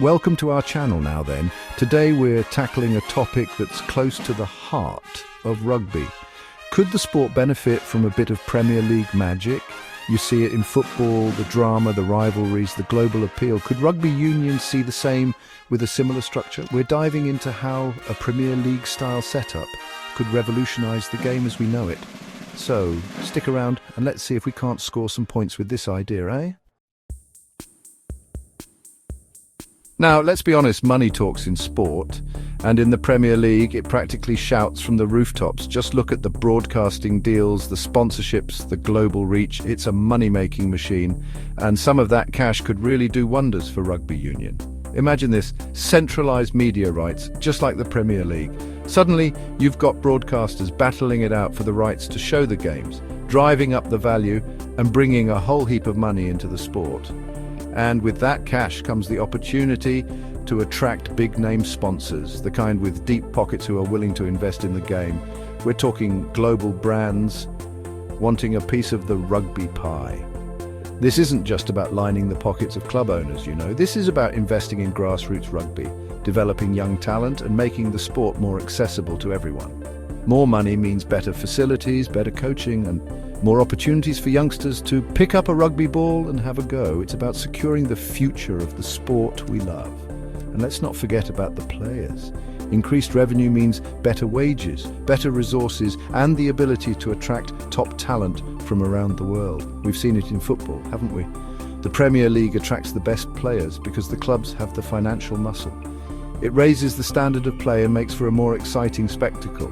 Welcome to our channel now then. Today we're tackling a topic that's close to the heart of rugby. Could the sport benefit from a bit of Premier League magic? You see it in football, the drama, the rivalries, the global appeal. Could rugby union see the same with a similar structure? We're diving into how a Premier League style setup could revolutionise the game as we know it. So, stick around and let's see if we can't score some points with this idea, eh? Now, let's be honest, money talks in sport, and in the Premier League it practically shouts from the rooftops. Just look at the broadcasting deals, the sponsorships, the global reach. It's a money-making machine, and some of that cash could really do wonders for rugby union. Imagine this, centralised media rights, just like the Premier League. Suddenly, you've got broadcasters battling it out for the rights to show the games, driving up the value and bringing a whole heap of money into the sport. And with that cash comes the opportunity to attract big-name sponsors, the kind with deep pockets who are willing to invest in the game. We're talking global brands wanting a piece of the rugby pie. This isn't just about lining the pockets of club owners, you know. This is about investing in grassroots rugby, developing young talent and making the sport more accessible to everyone. More money means better facilities, better coaching, and more opportunities for youngsters to pick up a rugby ball and have a go. It's about securing the future of the sport we love. And let's not forget about the players. Increased revenue means better wages, better resources, and the ability to attract top talent from around the world. We've seen it in football, haven't we? The Premier League attracts the best players because the clubs have the financial muscle. It raises the standard of play and makes for a more exciting spectacle.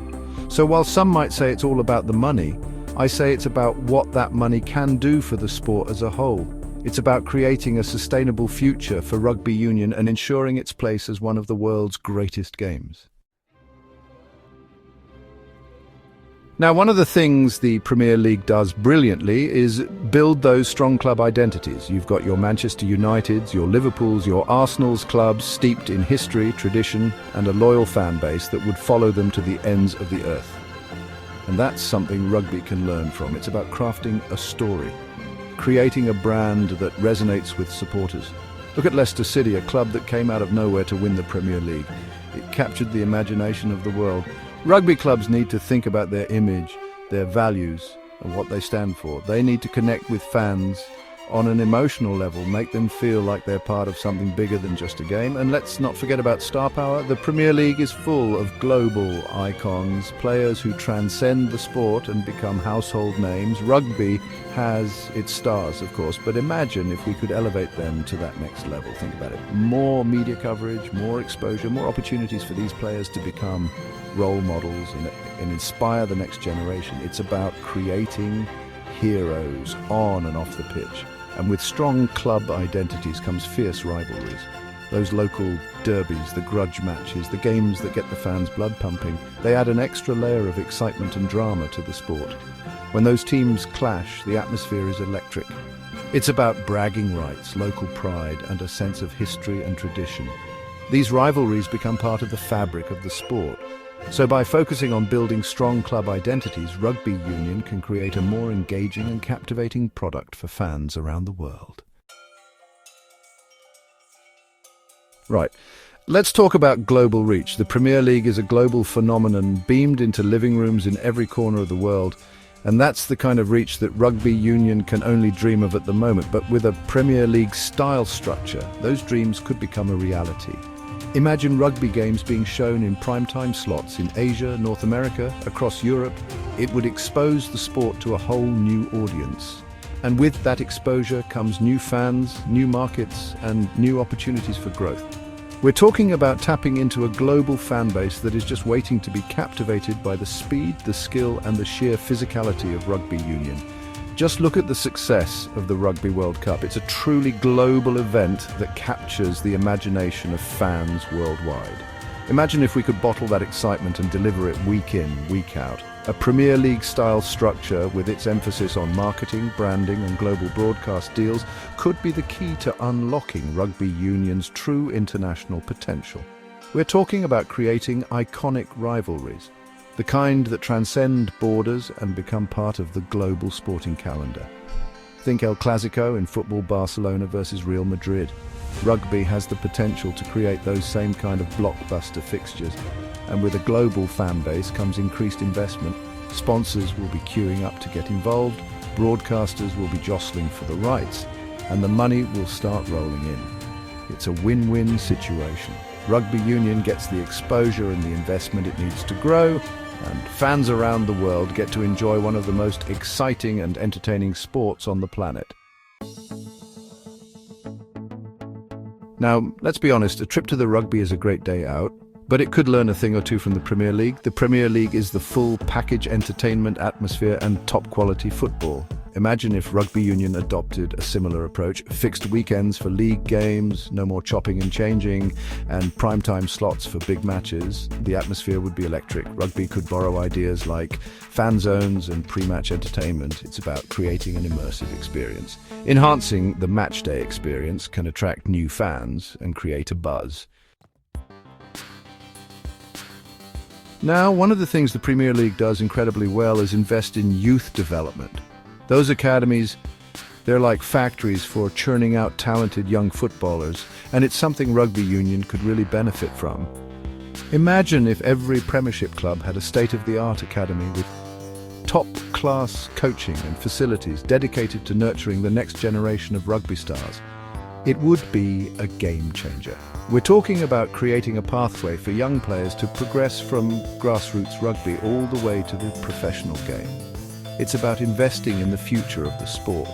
So while some might say it's all about the money, I say it's about what that money can do for the sport as a whole. It's about creating a sustainable future for rugby union and ensuring its place as one of the world's greatest games. Now, one of the things the Premier League does brilliantly is build those strong club identities. You've got your Manchester Uniteds, your Liverpools, your Arsenals clubs steeped in history, tradition, and a loyal fan base that would follow them to the ends of the earth. And that's something rugby can learn from. It's about crafting a story, creating a brand that resonates with supporters. Look at Leicester City, a club that came out of nowhere to win the Premier League. It captured the imagination of the world. Rugby clubs need to think about their image, their values, and what they stand for. They need to connect with fans on an emotional level, make them feel like they're part of something bigger than just a game. And let's not forget about star power. The Premier League is full of global icons, players who transcend the sport and become household names. Rugby has its stars, of course, but imagine if we could elevate them to that next level. Think about it. More media coverage, more exposure, more opportunities for these players to become role models and inspire the next generation. It's about creating heroes on and off the pitch. And with strong club identities comes fierce rivalries. Those local derbies, the grudge matches, the games that get the fans' blood pumping, they add an extra layer of excitement and drama to the sport. When those teams clash, the atmosphere is electric. It's about bragging rights, local pride, and a sense of history and tradition. These rivalries become part of the fabric of the sport. So by focusing on building strong club identities, rugby union can create a more engaging and captivating product for fans around the world. Right, let's talk about global reach. The Premier League is a global phenomenon beamed into living rooms in every corner of the world, and that's the kind of reach that rugby union can only dream of at the moment. But with a Premier League style structure, those dreams could become a reality. Imagine rugby games being shown in prime-time slots in Asia, North America, across Europe. It would expose the sport to a whole new audience. And with that exposure comes new fans, new markets, and new opportunities for growth. We're talking about tapping into a global fan base that is just waiting to be captivated by the speed, the skill, and the sheer physicality of rugby union. Just look at the success of the Rugby World Cup. It's a truly global event that captures the imagination of fans worldwide. Imagine if we could bottle that excitement and deliver it week in, week out. A Premier League-style structure with its emphasis on marketing, branding, and global broadcast deals could be the key to unlocking rugby union's true international potential. We're talking about creating iconic rivalries, the kind that transcend borders and become part of the global sporting calendar. Think El Clasico in football, Barcelona versus Real Madrid. Rugby has the potential to create those same kind of blockbuster fixtures, and with a global fan base comes increased investment. Sponsors will be queuing up to get involved, broadcasters will be jostling for the rights, and the money will start rolling in. It's a win-win situation. Rugby union gets the exposure and the investment it needs to grow, and fans around the world get to enjoy one of the most exciting and entertaining sports on the planet. Now, let's be honest, a trip to the rugby is a great day out, but it could learn a thing or two from the Premier League. The Premier League is the full package entertainment atmosphere and top quality football. Imagine if rugby union adopted a similar approach. Fixed weekends for league games, no more chopping and changing, and primetime slots for big matches. The atmosphere would be electric. Rugby could borrow ideas like fan zones and pre-match entertainment. It's about creating an immersive experience. Enhancing the match day experience can attract new fans and create a buzz. Now, one of the things the Premier League does incredibly well is invest in youth development. Those academies, they're like factories for churning out talented young footballers, and it's something rugby union could really benefit from. Imagine if every Premiership club had a state-of-the-art academy with top-class coaching and facilities dedicated to nurturing the next generation of rugby stars. It would be a game changer. We're talking about creating a pathway for young players to progress from grassroots rugby all the way to the professional game. It's about investing in the future of the sport.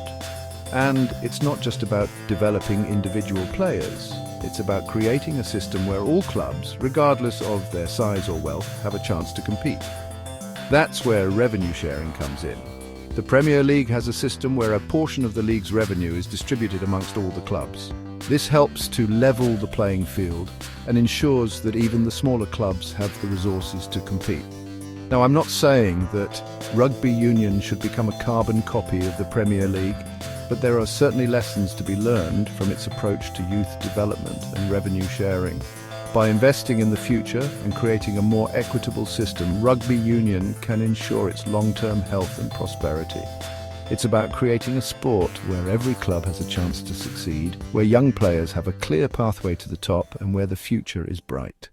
And it's not just about developing individual players. It's about creating a system where all clubs, regardless of their size or wealth, have a chance to compete. That's where revenue sharing comes in. The Premier League has a system where a portion of the league's revenue is distributed amongst all the clubs. This helps to level the playing field and ensures that even the smaller clubs have the resources to compete. Now, I'm not saying that rugby union should become a carbon copy of the Premier League, but there are certainly lessons to be learned from its approach to youth development and revenue sharing. By investing in the future and creating a more equitable system, rugby union can ensure its long-term health and prosperity. It's about creating a sport where every club has a chance to succeed, where young players have a clear pathway to the top, and where the future is bright.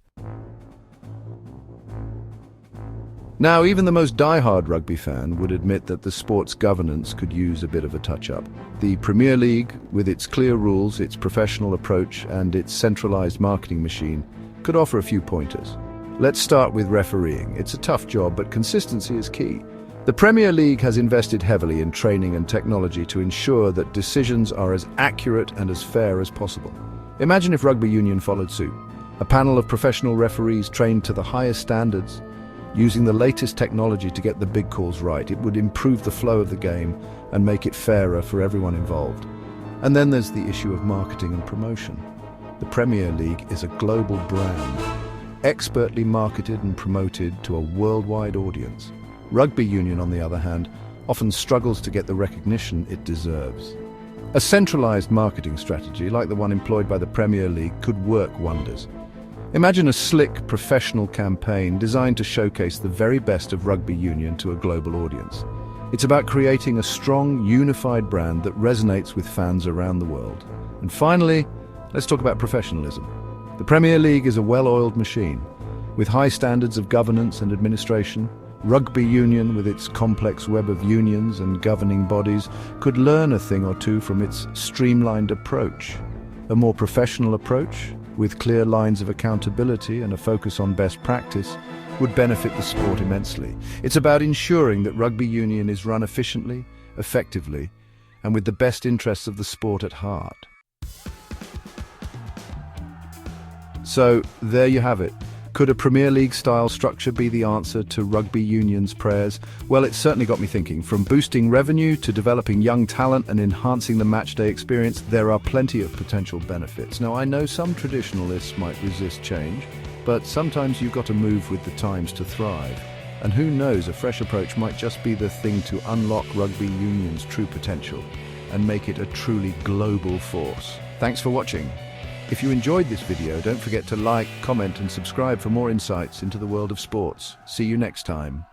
Now, even the most die-hard rugby fan would admit that the sport's governance could use a bit of a touch-up. The Premier League, with its clear rules, its professional approach, and its centralized marketing machine, could offer a few pointers. Let's start with refereeing. It's a tough job, but consistency is key. The Premier League has invested heavily in training and technology to ensure that decisions are as accurate and as fair as possible. Imagine if rugby union followed suit. A panel of professional referees trained to the highest standards, using the latest technology to get the big calls right. It would improve the flow of the game and make it fairer for everyone involved. And then there's the issue of marketing and promotion. The Premier League is a global brand, expertly marketed and promoted to a worldwide audience. Rugby union, on the other hand, often struggles to get the recognition it deserves. A centralized marketing strategy, like the one employed by the Premier League, could work wonders. Imagine a slick, professional campaign designed to showcase the very best of rugby union to a global audience. It's about creating a strong, unified brand that resonates with fans around the world. And finally, let's talk about professionalism. The Premier League is a well-oiled machine. With high standards of governance and administration, rugby union, with its complex web of unions and governing bodies, could learn a thing or two from its streamlined approach. A more professional approach, with clear lines of accountability and a focus on best practice, would benefit the sport immensely. It's about ensuring that rugby union is run efficiently, effectively, and with the best interests of the sport at heart. So, there you have it. Could a Premier League-style structure be the answer to rugby union's prayers? Well, it certainly got me thinking. From boosting revenue to developing young talent and enhancing the matchday experience, there are plenty of potential benefits. Now, I know some traditionalists might resist change, but sometimes you've got to move with the times to thrive. And who knows, a fresh approach might just be the thing to unlock rugby union's true potential and make it a truly global force. Thanks for watching. If you enjoyed this video, don't forget to like, comment and subscribe for more insights into the world of sports. See you next time.